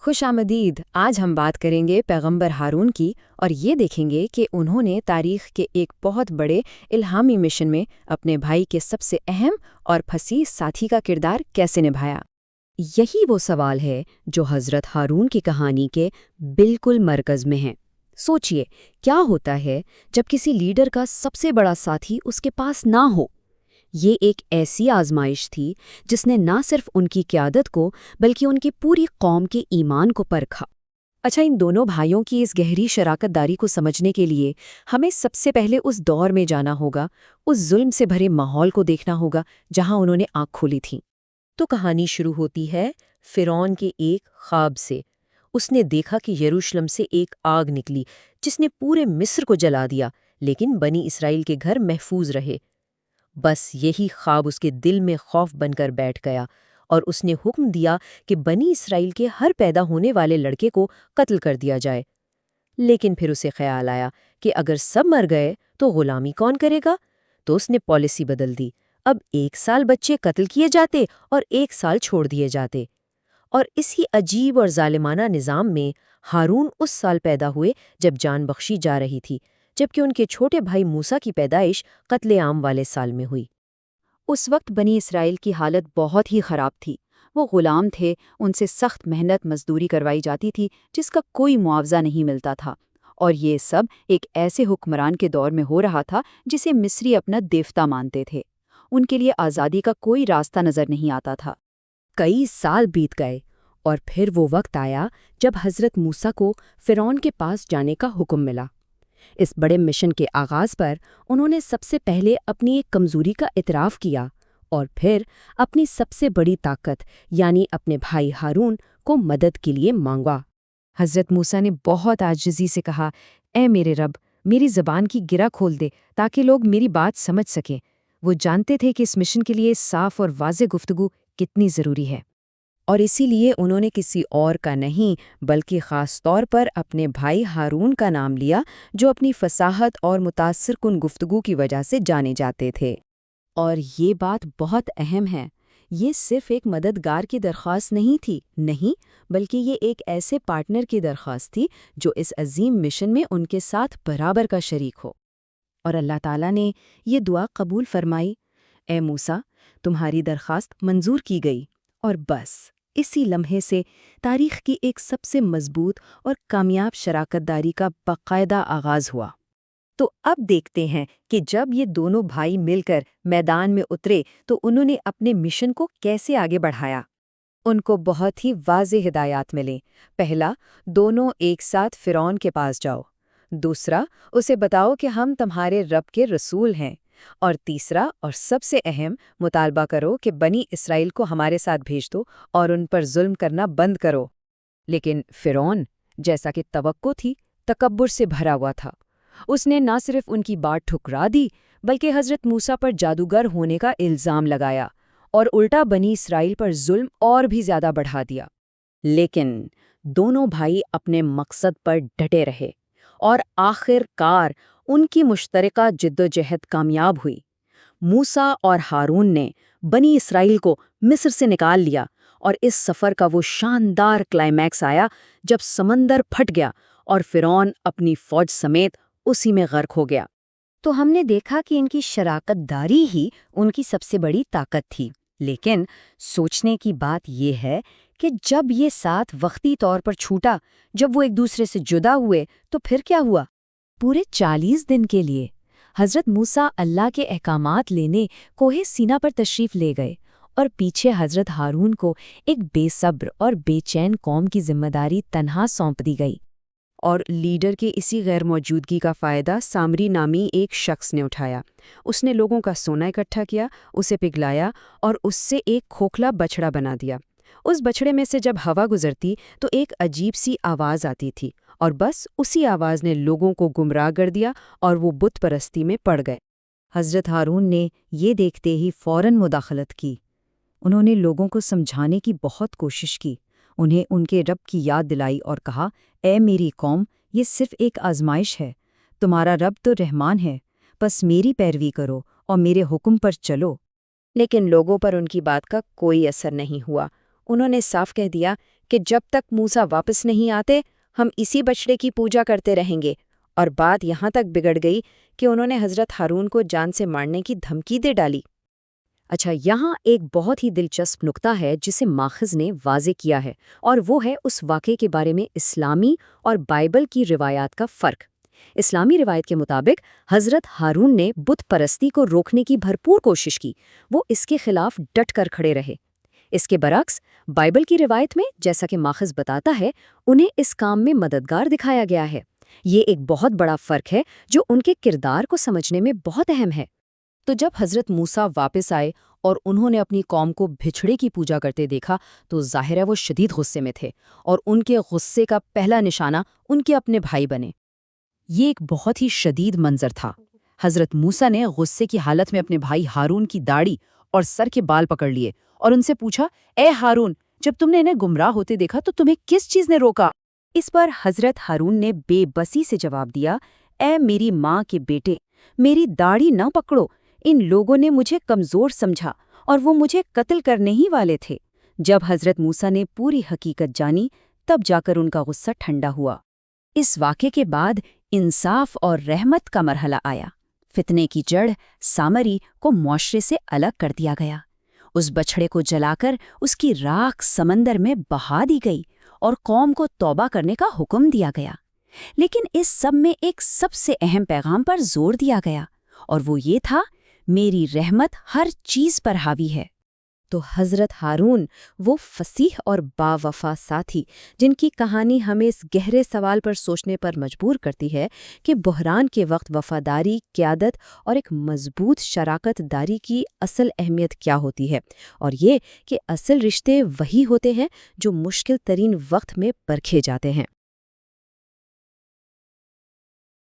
खुश आमदीद। आज हम बात करेंगे पैगंबर हारून की और ये देखेंगे कि उन्होंने तारीख के एक बहुत बड़े इल्हामी मिशन में अपने भाई के सबसे अहम और फसीह साथी का किरदार कैसे निभाया। यही वो सवाल है जो हज़रत हारून की कहानी के बिल्कुल मरकज़ में है। सोचिए, क्या होता है जब किसी लीडर का सबसे बड़ा साथी उसके पास ना हो। ये एक ऐसी आजमाइश थी जिसने ना सिर्फ उनकी क़यादत को बल्कि उनकी पूरी कौम के ईमान को परखा। अच्छा, इन दोनों भाइयों की इस गहरी शराकतदारी को समझने के लिए हमें सबसे पहले उस दौर में जाना होगा, उस जुल्म से भरे माहौल को देखना होगा जहां उन्होंने आँख खोली थी। तो कहानी शुरू होती है फ़िरौन के एक ख्वाब से। उसने देखा कि यरूशलेम से एक आग निकली जिसने पूरे मिस्र को जला दिया, लेकिन बनी इसराइल के घर महफूज रहे। बस यही ख्वाब उसके दिल में खौफ बनकर बैठ गया और उसने हुक्म दिया कि बनी इसराइल के हर पैदा होने वाले लड़के को कत्ल कर दिया जाए। लेकिन फिर उसे ख्याल आया कि अगर सब मर गए तो गुलामी कौन करेगा। तो उसने पॉलिसी बदल दी। अब 1 साल बच्चे कत्ल किए जाते और 1 साल छोड़ दिए जाते। और इसी अजीब और जालिमाना निज़ाम में हारून उस साल पैदा हुए जब जान बख्शी जा रही थी, जबकि उनके छोटे भाई मूसा की पैदाइश कत्ले-आम वाले साल में हुई। उस वक्त बनी इसराइल की हालत बहुत ही ख़राब थी। वो ग़ुलाम थे, उनसे सख्त मेहनत मजदूरी करवाई जाती थी जिसका कोई मुआवजा नहीं मिलता था। और ये सब एक ऐसे हुक्मरान के दौर में हो रहा था जिसे मिस्री अपना देवता मानते थे। उनके लिए आज़ादी का कोई रास्ता नज़र नहीं आता था। कई साल बीत गए और फिर वो वक्त आया जब हज़रत मूसा को फ़िरौन के पास जाने का हुक्म मिला। इस बड़े मिशन के आगाज़ पर उन्होंने सबसे पहले अपनी एक कमज़ोरी का इतराफ़ किया और फिर अपनी सबसे बड़ी ताकत यानी अपने भाई हारून को मदद के लिए मांगा। हज़रत मूसा ने बहुत आजिज़ी से कहा, ऐ मेरे रब, मेरी ज़बान की गिरा खोल दे ताकि लोग मेरी बात समझ सकें। वो जानते थे कि इस मिशन के लिए साफ़ और वाज़ेह गुफ्तगू कितनी ज़रूरी है। और इसीलिए उन्होंने किसी और का नहीं बल्कि ख़ास तौर पर अपने भाई हारून का नाम लिया, जो अपनी फसाहत और मुतासिर कुन गुफ्तगू की वजह से जाने जाते थे। और ये बात बहुत अहम है, ये सिर्फ एक मददगार की दरख्वास्त नहीं थी, नहीं, बल्कि ये एक ऐसे पार्टनर की दरख्वास्त थी जो इस अजीम मिशन में उनके साथ बराबर का शरीक हो। और अल्लाह ताला ने ये दुआ कबूल फरमाई, ए मूसा, तुम्हारी दरख्वास्त मंजूर की गई। और बस इसी लम्हे से तारीख़ की एक सबसे मजबूत और कामयाब शराकतदारी का बाकायदा आगाज़ हुआ। तो अब देखते हैं कि जब ये दोनों भाई मिलकर मैदान में उतरे तो उन्होंने अपने मिशन को कैसे आगे बढ़ाया। उनको बहुत ही वाज़ेह हिदायत मिले। पहला, दोनों एक साथ फ़िरौन के पास जाओ। दूसरा, उसे बताओ कि हम तुम्हारे रब के रसूल हैं। और तीसरा और सबसे अहम, मुतालबा करो कि बनी इसराइल को हमारे साथ भेज दो और उन पर जुल्म करना बंद करो। लेकिन फ़िरौन, जैसा कि तवक्को थी, तकब्बुर से भरा हुआ था। उसने न सिर्फ उनकी बात ठुकरा दी बल्कि हज़रत मूसा पर जादूगर होने का इल्ज़ाम लगाया और उल्टा बनी इसराइल पर जुल्म और भी ज़्यादा बढ़ा दिया। लेकिन दोनों भाई अपने मकसद पर डटे रहे और आखिरकार उनकी मुश्तरका जिद्दोजहद कामयाब हुई। मूसा और हारून ने बनी इसराइल को मिस्र से निकाल लिया और इस सफ़र का वो शानदार क्लाइमैक्स आया जब समंदर फट गया और फ़िरौन अपनी फ़ौज समेत उसी में गर्क हो गया। तो हमने देखा कि इनकी शराकतदारी ही उनकी सबसे बड़ी ताकत थी। लेकिन सोचने की बात यह है कि जब ये साथ वक्ती तौर पर छूटा, जब वो एक दूसरे से जुदा हुए, तो फिर क्या हुआ? पूरे 40 दिन के लिए हज़रत मूसा अल्लाह के अहकामात लेने कोहे सीना पर तशरीफ़ ले गए और पीछे हज़रत हारून को एक बेसब्र और बेचैन कौम की जिम्मेदारी तन्हा सौंप दी गई। और लीडर के इसी गैर मौजूदगी का फ़ायदा सामरी नामी एक शख्स ने उठाया। उसने लोगों का सोना इकट्ठा किया, उसे पिघलाया और उससे एक खोखला बछड़ा बना दिया। उस बछड़े में से जब हवा गुजरती तो एक अजीब सी आवाज़ आती थी और बस उसी आवाज़ ने लोगों को गुमराह कर दिया और वो बुत परस्ती में पड़ गए। हज़रत हारून ने ये देखते ही फ़ौरन मुदाखलत की। उन्होंने लोगों को समझाने की बहुत कोशिश की, उन्हें उनके रब की याद दिलाई और कहा, ए मेरी कौम, ये सिर्फ एक आजमाइश है। तुम्हारा रब तो रहमान है, बस मेरी पैरवी करो और मेरे हुक्म पर चलो। लेकिन लोगों पर उनकी बात का कोई असर नहीं हुआ। उन्होंने साफ कह दिया کہ جب تک موسیٰ واپس نہیں آتے ہم اسی بچڑے کی پوجا کرتے رہیں گے، اور بات یہاں تک بگڑ گئی کہ انہوں نے حضرت ہارون کو جان سے مارنے کی دھمکی دے ڈالی۔ اچھا، یہاں ایک بہت ہی دلچسپ نقطہ ہے جسے ماخذ نے واضح کیا ہے، اور وہ ہے اس واقعے کے بارے میں اسلامی اور بائبل کی روایات کا فرق۔ اسلامی روایت کے مطابق حضرت ہارون نے بت پرستی کو روکنے کی بھرپور کوشش کی، وہ اس کے خلاف ڈٹ کر کھڑے رہے۔ اس کے برعکس بائبل کی روایت میں، جیسا کہ ماخذ بتاتا ہے، انہیں اس کام میں مددگار دکھایا گیا ہے۔ یہ ایک بہت بڑا فرق ہے جو ان کے کردار کو سمجھنے میں بہت اہم ہے۔ تو جب حضرت موسیٰ واپس آئے اور انہوں نے اپنی قوم کو بچھڑے کی پوجا کرتے دیکھا تو ظاہر ہے وہ شدید غصے میں تھے، اور ان کے غصے کا پہلا نشانہ ان کے اپنے بھائی بنے۔ یہ ایک بہت ہی شدید منظر تھا۔ حضرت موسیٰ نے غصے کی حالت میں اپنے بھائی ہارون کی داڑھی اور سر کے بال پکڑ لیے اور ان سے پوچھا، اے ہارون، جب تم نے انہیں گمراہ ہوتے دیکھا تو تمہیں کس چیز نے روکا؟ اس پر حضرت ہارون نے بے بسی سے جواب دیا، اے میری ماں کے بیٹے، میری داڑھی نہ پکڑو، ان لوگوں نے مجھے کمزور سمجھا اور وہ مجھے قتل کرنے ہی والے تھے۔ جب حضرت موسیٰ نے پوری حقیقت جانی تب جا کر ان کا غصہ ٹھنڈا ہوا۔ اس واقعے کے بعد انصاف اور رحمت کا مرحلہ آیا۔ فتنے کی جڑ سامری کو معاشرے سے الگ کر دیا گیا۔ اس بچھڑے کو جلا کر اس کی راکھ سمندر میں بہا دی گئی اور قوم کو توبہ کرنے کا حکم دیا گیا۔ لیکن اس سب میں ایک سب سے اہم پیغام پر زور دیا گیا، اور وہ یہ تھا، میری رحمت ہر چیز پر حاوی ہے۔ تو حضرت ہارون، وہ فصیح اور باوفا ساتھی جن کی کہانی ہمیں اس گہرے سوال پر سوچنے پر مجبور کرتی ہے کہ بحران کے وقت وفاداری، قیادت اور ایک مضبوط شراکت داری کی اصل اہمیت کیا ہوتی ہے، اور یہ کہ اصل رشتے وہی ہوتے ہیں جو مشکل ترین وقت میں پرکھے جاتے ہیں۔